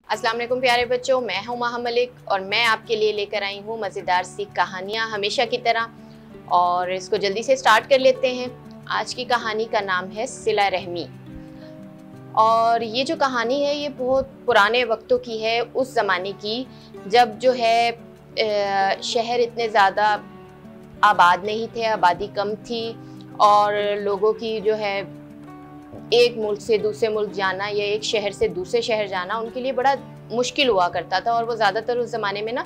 अस्सलाम वालेकुम प्यारे बच्चों, मैं हूं माहा मलिक और मैं आपके लिए लेकर आई हूं मज़ेदार सी कहानियां हमेशा की तरह। और इसको जल्दी से स्टार्ट कर लेते हैं। आज की कहानी का नाम है सिला रहमी। और ये जो कहानी है ये बहुत पुराने वक्तों की है, उस ज़माने की जब जो है शहर इतने ज़्यादा आबाद नहीं थे, आबादी कम थी और लोगों की जो है एक मुल्क से दूसरे मुल्क जाना या एक शहर से दूसरे शहर जाना उनके लिए बड़ा मुश्किल हुआ करता था। और वो ज़्यादातर उस ज़माने में ना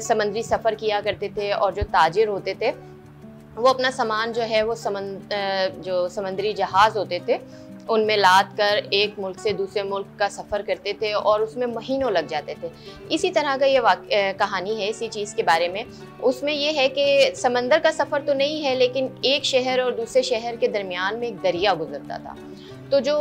समंदरी सफ़र किया करते थे और जो ताजिर होते थे वो अपना सामान जो है वो जो समंदरी जहाज़ होते थे उनमें लाद कर एक मुल्क से दूसरे मुल्क का सफ़र करते थे और उसमें महीनों लग जाते थे। इसी तरह का ये कहानी है इसी चीज़ के बारे में। उसमें ये है कि समंदर का सफ़र तो नहीं है, लेकिन एक शहर और दूसरे शहर के दरमियान में एक दरिया गुजरता था। तो जो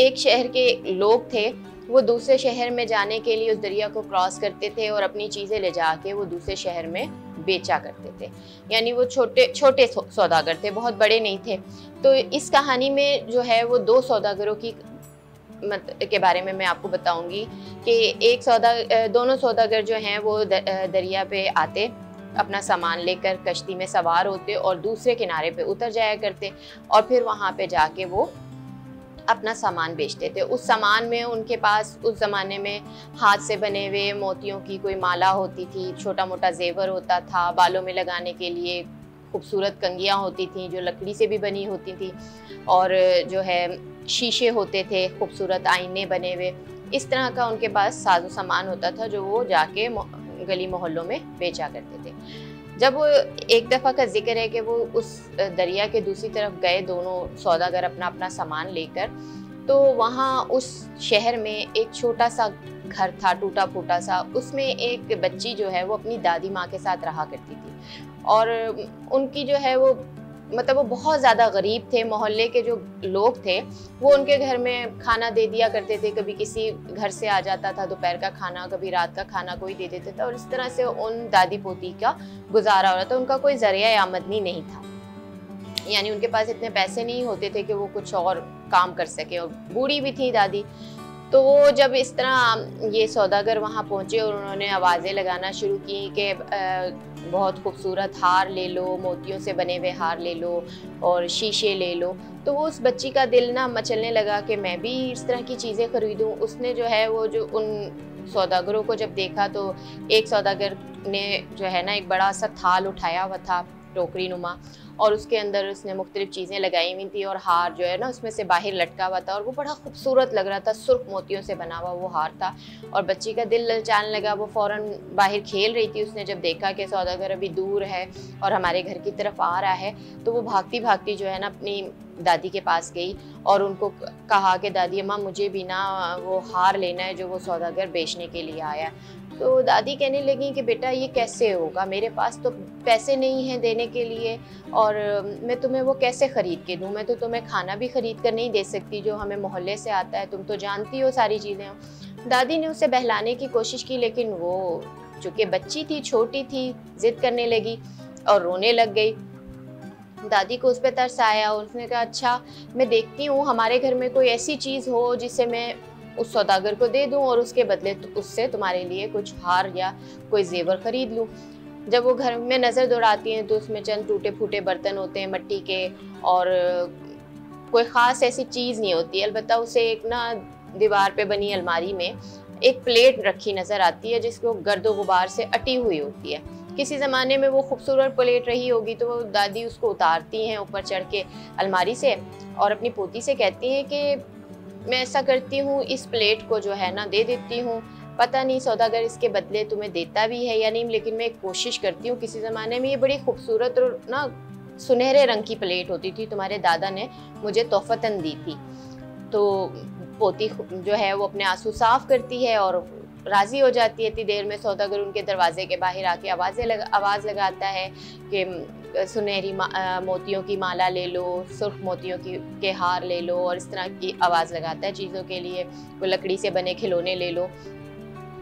एक शहर के लोग थे वो दूसरे शहर में जाने के लिए उस दरिया को क्रॉस करते थे और अपनी चीज़ें ले जाके वो दूसरे शहर में बेचा करते थे। यानी वो छोटे छोटे सौदागर थे, बहुत बड़े नहीं थे। तो इस कहानी में जो है वो दो सौदागरों की के बारे में मैं आपको बताऊंगी कि दोनों सौदागर जो हैं वो दरिया पे आते, अपना सामान लेकर कश्ती में सवार होते और दूसरे किनारे पे उतर जाया करते और फिर वहाँ पे जाके वो अपना सामान बेचते थे। उस सामान में उनके पास उस ज़माने में हाथ से बने हुए मोतियों की कोई माला होती थी, छोटा मोटा जेवर होता था, बालों में लगाने के लिए खूबसूरत कंघियाँ होती थी जो लकड़ी से भी बनी होती थी, और जो है शीशे होते थे, खूबसूरत आईने बने हुए। इस तरह का उनके पास साजो सामान होता था जो वो जाके गली मोहल्लों में बेचा करते थे। जब वो एक दफ़ा का जिक्र है कि वो उस दरिया के दूसरी तरफ गए दोनों सौदागर अपना अपना सामान लेकर, तो वहाँ उस शहर में एक छोटा सा घर था, टूटा फूटा सा। उसमें एक बच्ची जो है वो अपनी दादी माँ के साथ रहा करती थी और उनकी जो है वो मतलब वो बहुत ज़्यादा गरीब थे। मोहल्ले के जो लोग थे वो उनके घर में खाना दे दिया करते थे, कभी किसी घर से आ जाता था दोपहर का खाना, कभी रात का खाना कोई दे देता था और इस तरह से उन दादी पोती का गुजारा हो रहा था। उनका कोई ज़रिया आमदनी नहीं था, यानी उनके पास इतने पैसे नहीं होते थे कि वो कुछ और काम कर सके, और बूढ़ी भी थी दादी। तो वो जब इस तरह ये सौदागर वहाँ पहुँचे और उन्होंने आवाज़ें लगाना शुरू की कि बहुत खूबसूरत हार ले लो, मोतियों से बने हुए हार ले लो और शीशे ले लो, तो वो उस बच्ची का दिल ना मचलने लगा कि मैं भी इस तरह की चीज़ें खरीदूँ। उसने जो है वो जो उन सौदागरों को जब देखा तो एक सौदागर ने जो है ना एक बड़ा सा थाल उठाया हुआ था, टोकरी नुमा, और उसके अंदर उसने मुख्तलिफ चीज़ें लगाई हुई थी और हार जो है ना उसमें से बाहर लटका हुआ था और वो बड़ा खूबसूरत लग रहा था, सुर्ख मोतियों से बना हुआ वो हार था। और बच्ची का दिल ललचाने लगा, वो फ़ौरन बाहर खेल रही थी। उसने जब देखा कि सौदागर अभी दूर है और हमारे घर की तरफ आ रहा है, तो वो भागती भागती जो है ना अपनी दादी के पास गई और उनको कहा कि दादी अम्मा मुझे भी ना वो हार लेना है जो वो सौदागर बेचने के लिए आया। तो दादी कहने लगी कि बेटा ये कैसे होगा, मेरे पास तो पैसे नहीं हैं देने के लिए और मैं तुम्हें वो कैसे ख़रीद के दूँ, मैं तो तुम्हें खाना भी ख़रीद कर नहीं दे सकती जो हमें मोहल्ले से आता है, तुम तो जानती हो सारी चीज़ें। दादी ने उसे बहलाने की कोशिश की, लेकिन वो चूँकि बच्ची थी, छोटी थी, ज़िद करने लगी और रोने लग गई। दादी को उस पे तरस आया और उसने कहा अच्छा मैं देखती हूँ हमारे घर में कोई ऐसी चीज़ हो जिसे मैं उस सौदागर को दे दूँ और उसके बदले उससे तुम्हारे लिए कुछ हार या कोई जेवर खरीद लूँ। जब वो घर में नज़र दौड़ाती हैं तो उसमें चंद टूटे फूटे बर्तन होते हैं मिट्टी के और कोई ख़ास ऐसी चीज़ नहीं होती। अलबत्ता उसे एक ना दीवार पे बनी अलमारी में एक प्लेट रखी नज़र आती है जिसको गर्दो गुबार से अटी हुई होती है। किसी ज़माने में वो खूबसूरत प्लेट रही होगी तो वो दादी उसको उतारती हैं ऊपर चढ़ के अलमारी से और अपनी पोती से कहती हैं कि मैं ऐसा करती हूँ इस प्लेट को जो है ना दे देती हूँ, पता नहीं सौदागर इसके बदले तुम्हें देता भी है या नहीं, लेकिन मैं कोशिश करती हूँ। किसी ज़माने में ये बड़ी खूबसूरत और ना सुनहरे रंग की प्लेट होती थी, तुम्हारे दादा ने मुझे तोहफ़तन दी थी। तो पोती जो है वो अपने आंसू साफ़ करती है और राज़ी हो जाती है। इतनी देर में सौदागर उनके दरवाजे के बाहर आके आवाज़ लगाता है कि सुनहरी मोतियों की माला ले लो, सुर्ख मोतियों के हार ले लो, और इस तरह की आवाज़ लगाता है चीज़ों के लिए, कोई लकड़ी से बने खिलौने ले लो।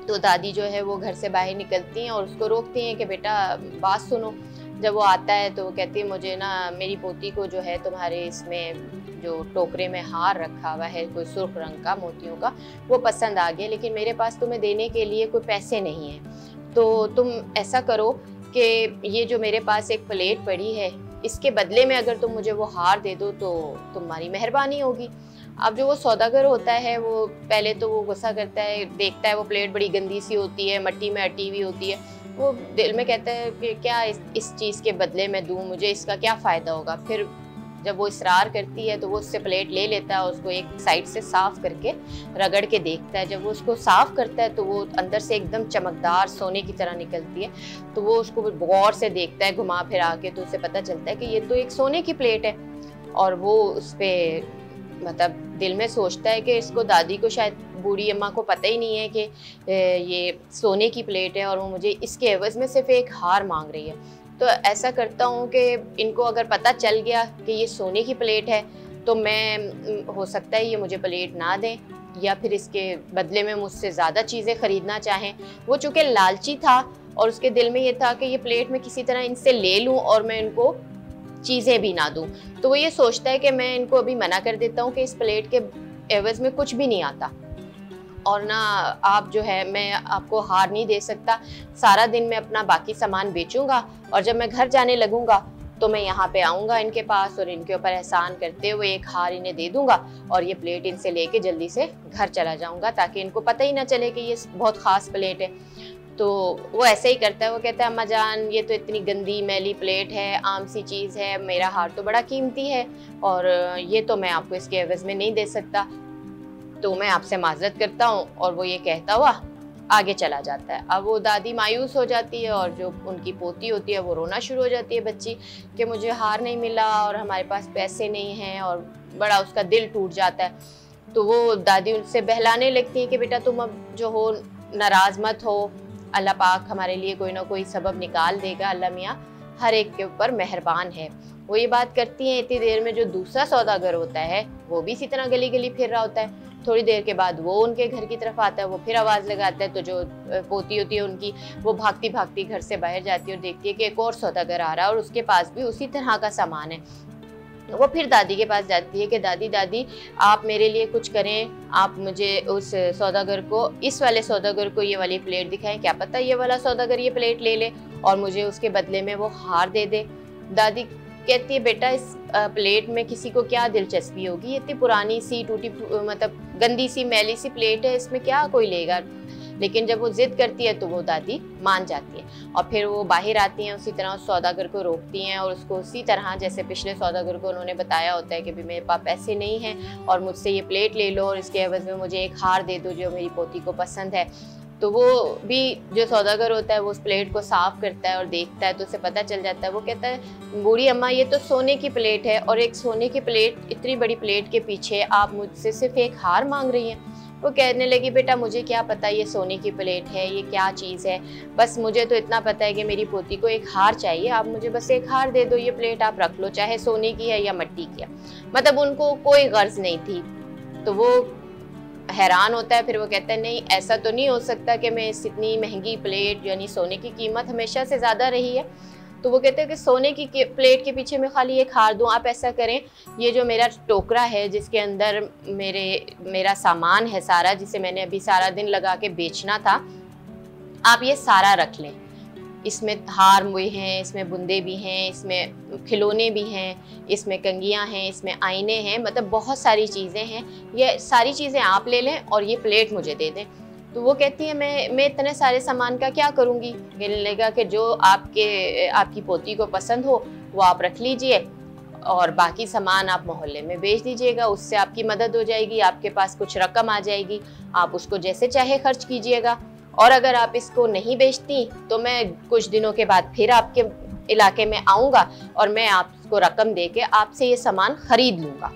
तो दादी जो है वो घर से बाहर निकलती हैं और उसको रोकती हैं कि बेटा बात सुनो। जब वो आता है तो वो कहती है मुझे ना मेरी पोती को जो है तुम्हारे इसमें जो टोकरे में हार रखा हुआ है कोई सुर्ख रंग का मोतियों का, वो पसंद आ गया, लेकिन मेरे पास तुम्हें देने के लिए कोई पैसे नहीं हैं, तो तुम ऐसा करो कि ये जो मेरे पास एक प्लेट पड़ी है, इसके बदले में अगर तुम मुझे वो हार दे दो तो तुम्हारी मेहरबानी होगी। अब जो वो सौदागर होता है वो पहले तो वो गुस्सा करता है, देखता है वो प्लेट बड़ी गंदी सी होती है, मिट्टी में अटी हुई होती है, वो दिल में कहता है कि क्या इस चीज़ के बदले में दूँ, मुझे इसका क्या फ़ायदा होगा। फिर जब वो इसरार करती है तो वो उससे प्लेट ले लेता है और उसको एक साइड से साफ़ करके रगड़ के देखता है। जब वो उसको साफ़ करता है तो वो अंदर से एकदम चमकदार सोने की तरह निकलती है, तो वो उसको गौर से देखता है घुमा फिरा के, तो उसे पता चलता है कि ये तो एक सोने की प्लेट है। और वो उस पर मतलब दिल में सोचता है कि इसको दादी को शायद बूढ़ी अम्मा को पता ही नहीं है कि ये सोने की प्लेट है और वो मुझे इसके एवज़ में सिर्फ एक हार मांग रही है। तो ऐसा करता हूँ कि इनको अगर पता चल गया कि ये सोने की प्लेट है तो मैं हो सकता है ये मुझे प्लेट ना दें या फिर इसके बदले में मुझसे ज़्यादा चीज़ें ख़रीदना चाहें। वो चूँकि लालची था और उसके दिल में ये था कि ये प्लेट मैं किसी तरह इनसे ले लूँ और मैं इनको चीज़ें भी ना दूँ, तो वो ये सोचता है कि मैं इनको अभी मना कर देता हूँ कि इस प्लेट के एवज़ में कुछ भी नहीं आता और ना आप जो है मैं आपको हार नहीं दे सकता, सारा दिन मैं अपना बाकी सामान बेचूंगा और जब मैं घर जाने लगूंगा तो मैं यहाँ पे आऊँगा इनके पास और इनके ऊपर एहसान करते हुए एक हार इन्हें दे दूंगा और ये प्लेट इनसे लेके जल्दी से घर चला जाऊँगा ताकि इनको पता ही ना चले कि ये बहुत ख़ास प्लेट है। तो वो ऐसे ही करता है, वो कहता है अम्मा जान ये तो इतनी गंदी मैली प्लेट है, आम सी चीज़ है, मेरा हार तो बड़ा कीमती है और ये तो मैं आपको इसके एवज़ में नहीं दे सकता, तो मैं आपसे माजरत करता हूँ। और वो ये कहता हुआ आगे चला जाता है। अब वो दादी मायूस हो जाती है और जो उनकी पोती होती है वो रोना शुरू हो जाती है बच्ची कि मुझे हार नहीं मिला और हमारे पास पैसे नहीं हैं और बड़ा उसका दिल टूट जाता है। तो वो दादी उनसे बहलाने लगती है कि बेटा तुम अब जो हो नाराज़ मत हो, अल्लाह पाक हमारे लिए कोई ना कोई सबब निकाल देगा, अल्लाह मियाँ हर एक के ऊपर मेहरबान है। वो ये बात करती हैं, इतनी देर में जो दूसरा सौदागर होता है वो भी इसी तरह गली गली फिर रहा होता है। थोड़ी देर के बाद वो उनके घर की तरफ आता है, वो फिर आवाज़ लगाता है, तो जो पोती होती है उनकी वो भागती भागती घर से बाहर जाती है और देखती है कि एक और सौदागर आ रहा है और उसके पास भी उसी तरह का सामान है। वो फिर दादी के पास जाती है कि दादी दादी आप मेरे लिए कुछ करें, आप मुझे उस सौदागर को, इस वाले सौदागर को ये वाली प्लेट दिखाएं, क्या पता ये वाला सौदागर ये प्लेट ले ले और मुझे उसके बदले में वो हार दे दे। दादी कहती है बेटा इस प्लेट में किसी को क्या दिलचस्पी होगी, ये इतनी पुरानी सी टूटी मतलब गंदी सी मैली सी प्लेट है, इसमें क्या कोई लेगा। लेकिन जब वो जिद करती है तो वो दादी मान जाती है और फिर वो बाहर आती हैं, उसी तरह उस सौदागर को रोकती हैं और उसको उसी तरह जैसे पिछले सौदागर को उन्होंने बताया होता है कि भी मेरे पास पैसे नहीं हैं और मुझसे ये प्लेट ले लो और इसके एवज़ में मुझे एक हार दे दो जो मेरी पोती को पसंद है। तो वो भी जो सौदागर होता है वो उस प्लेट को साफ़ करता है और देखता है तो उसे पता चल जाता है। वो कहता है बूढ़ी अम्मा ये तो सोने की प्लेट है और एक सोने की प्लेट, इतनी बड़ी प्लेट के पीछे आप मुझसे सिर्फ एक हार मांग रही हैं। वो कहने लगी बेटा मुझे क्या पता ये सोने की प्लेट है, ये क्या चीज़ है, बस मुझे तो इतना पता है कि मेरी पोती को एक हार चाहिए, आप मुझे बस एक हार दे दो, ये प्लेट आप रख लो, चाहे सोने की है या मिट्टी की है। मतलब उनको कोई गर्ज नहीं थी। तो वो हैरान होता है, फिर वो कहता है नहीं ऐसा तो नहीं हो सकता कि मैं इस इतनी महंगी प्लेट, यानी सोने की कीमत हमेशा से ज़्यादा रही है। तो वो कहते हैं कि सोने की प्लेट के पीछे मैं खाली एक हार दूँ, आप ऐसा करें ये जो मेरा टोकरा है जिसके अंदर मेरा सामान है सारा, जिसे मैंने अभी सारा दिन लगा के बेचना था, आप ये सारा रख लें। इसमें हार हुए हैं, इसमें बुंदे भी हैं, इसमें खिलौने भी हैं, इसमें कंगियां हैं, इसमें आईने हैं, मतलब बहुत सारी चीज़ें हैं, ये सारी चीज़ें आप ले लें और ये प्लेट मुझे दे दें। तो वो कहती है मैं इतने सारे सामान का क्या करूँगी। कहने लगा कि जो आपकी पोती को पसंद हो वो आप रख लीजिए और बाकी सामान आप मोहल्ले में बेच दीजिएगा, उससे आपकी मदद हो जाएगी, आपके पास कुछ रकम आ जाएगी, आप उसको जैसे चाहे खर्च कीजिएगा। और अगर आप इसको नहीं बेचती तो मैं कुछ दिनों के बाद फिर आपके इलाके में आऊँगा और मैं आपको रकम दे के आपसे ये सामान ख़रीद लूँगा।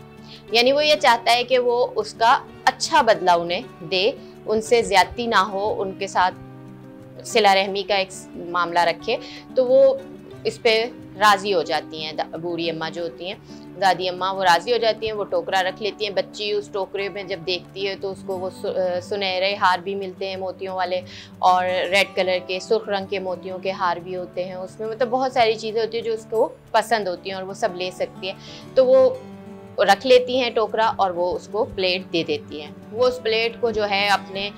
यानी वो ये चाहता है कि वो उसका अच्छा बदला उन्हें दे, उनसे ज़्यादती ना हो, उनके साथ सिला रहमी का एक मामला रखे। तो वो इस पे राज़ी हो जाती हैं, बूढ़ी अम्मा जो होती हैं, दादी अम्मा, वो राज़ी हो जाती हैं, वो टोकरा रख लेती हैं। बच्ची उस टोकरे में जब देखती है तो उसको वो सुनहरे हार भी मिलते हैं मोतियों वाले और रेड कलर के सुर्ख रंग के मोतियों के हार भी होते हैं उसमें, मतलब बहुत सारी चीज़ें होती हैं जो उसको पसंद होती हैं और वो सब ले सकती है। तो वो रख लेती हैं टोकरा और वो उसको प्लेट दे देती हैं। वो उस प्लेट को जो है अपने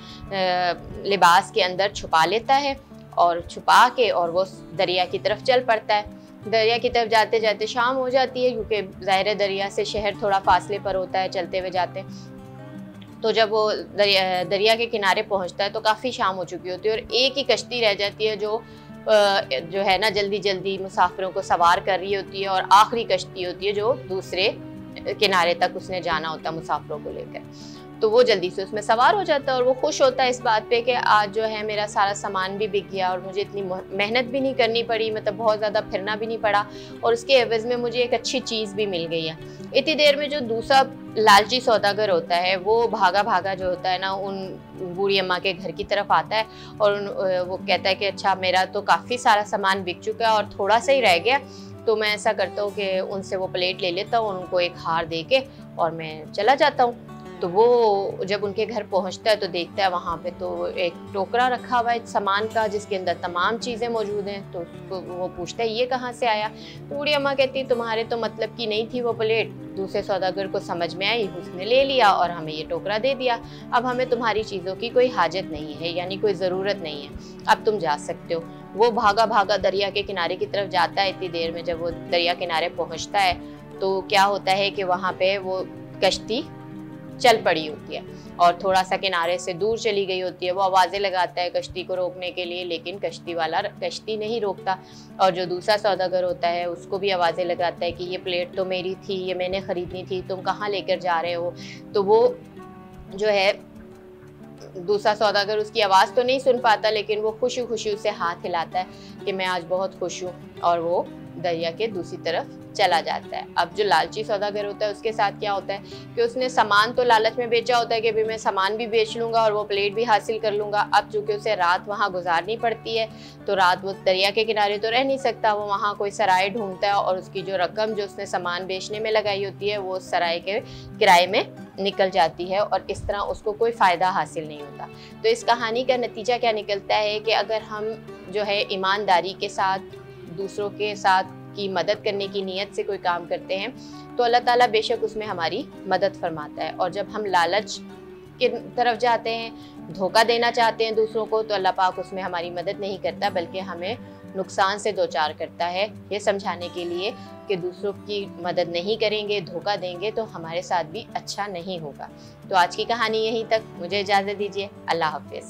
लिबास के अंदर छुपा लेता है और छुपा के और वो दरिया की तरफ चल पड़ता है। दरिया की तरफ जाते जाते शाम हो जाती है, क्योंकि ज़ाहिर दरिया से शहर थोड़ा फासले पर होता है, चलते हुए जाते हैं। तो जब वो दरिया के किनारे पहुंचता है तो काफ़ी शाम हो चुकी होती है और एक ही कश्ती रह जाती है जो है ना जल्दी जल्दी मुसाफिरों को सवार कर रही होती है, और आखिरी कश्ती होती है जो दूसरे किनारे तक उसने जाना होता है मुसाफिरों को लेकर। तो वो जल्दी से उसमें सवार हो जाता है और वो खुश होता है इस बात पे कि आज जो है मेरा सारा सामान भी बिक गया और मुझे इतनी मेहनत भी नहीं करनी पड़ी, मतलब बहुत ज़्यादा फिरना भी नहीं पड़ा, और उसके एवज़ में मुझे एक अच्छी चीज़ भी मिल गई है। इतनी देर में जो दूसरा लालची सौदागर होता है वो भागा भागा जो होता है ना उन बूढ़ी अम्मा के घर की तरफ आता है और वो कहता है कि अच्छा मेरा तो काफ़ी सारा सामान बिक चुका है और थोड़ा सा ही रह गया, तो मैं ऐसा करता हूँ कि उनसे वो प्लेट ले लेता हूँ, उनको एक हार दे के और मैं चला जाता हूँ। तो वो जब उनके घर पहुंचता है तो देखता है वहाँ पे तो एक टोकरा रखा हुआ है सामान का जिसके अंदर तमाम चीज़ें मौजूद हैं। तो उसको वो पूछता है ये कहाँ से आया। तो बूढ़ी अम्मा कहती है तुम्हारे तो मतलब की नहीं थी वो प्लेट, दूसरे सौदागर को समझ में आई, उसने ले लिया और हमें ये टोकरा दे दिया। अब हमें तुम्हारी चीज़ों की कोई हाजत नहीं है, यानी कोई ज़रूरत नहीं है, अब तुम जा सकते हो। वो भागा भागा दरिया के किनारे की तरफ जाता है। इतनी देर में जब वो दरिया किनारे पहुँचता है तो क्या होता है कि वहाँ पे वो कश्ती चल पड़ी होती है और थोड़ा सा किनारे से दूर चली गई होती है। वो आवाज़ें लगाता है कश्ती को रोकने के लिए, लेकिन कश्ती वाला कश्ती नहीं रोकता। और जो दूसरा सौदागर होता है उसको भी आवाज़ें लगाता है कि ये प्लेट तो मेरी थी, ये मैंने ख़रीदनी थी, तुम कहाँ लेकर जा रहे हो। तो वो जो है दूसरा सौदागर उसकी आवाज़ तो नहीं सुन पाता, लेकिन वो खुशी खुशी उसे हाथ हिलाता है कि मैं आज बहुत खुश हूँ, और वो दरिया के दूसरी तरफ चला जाता है। अब जो लालची सौदागर होता है उसके साथ क्या होता है कि उसने सामान तो लालच में बेचा होता है कि भाई मैं सामान भी बेच लूँगा और वो प्लेट भी हासिल कर लूँगा। अब चूँकि उसे रात वहाँ गुजारनी पड़ती है तो रात वो दरिया के किनारे तो रह नहीं सकता, वो वहाँ कोई सराय ढूंढता है और उसकी जो रकम जो उसने सामान बेचने में लगाई होती है वो उस सराय के किराए में निकल जाती है और इस तरह उसको कोई फ़ायदा हासिल नहीं होता। तो इस कहानी का नतीजा क्या निकलता है कि अगर हम जो है ईमानदारी के साथ दूसरों के साथ की मदद करने की नीयत से कोई काम करते हैं तो अल्लाह ताला बेशक उसमें हमारी मदद फरमाता है। और जब हम लालच की तरफ जाते हैं, धोखा देना चाहते हैं दूसरों को, तो अल्लाह पाक उसमें हमारी मदद नहीं करता बल्कि हमें नुकसान से दो चार करता है, ये समझाने के लिए कि दूसरों की मदद नहीं करेंगे, धोखा देंगे तो हमारे साथ भी अच्छा नहीं होगा। तो आज की कहानी यहीं तक, मुझे इजाज़त दीजिए। अल्लाह हाफ़िज़।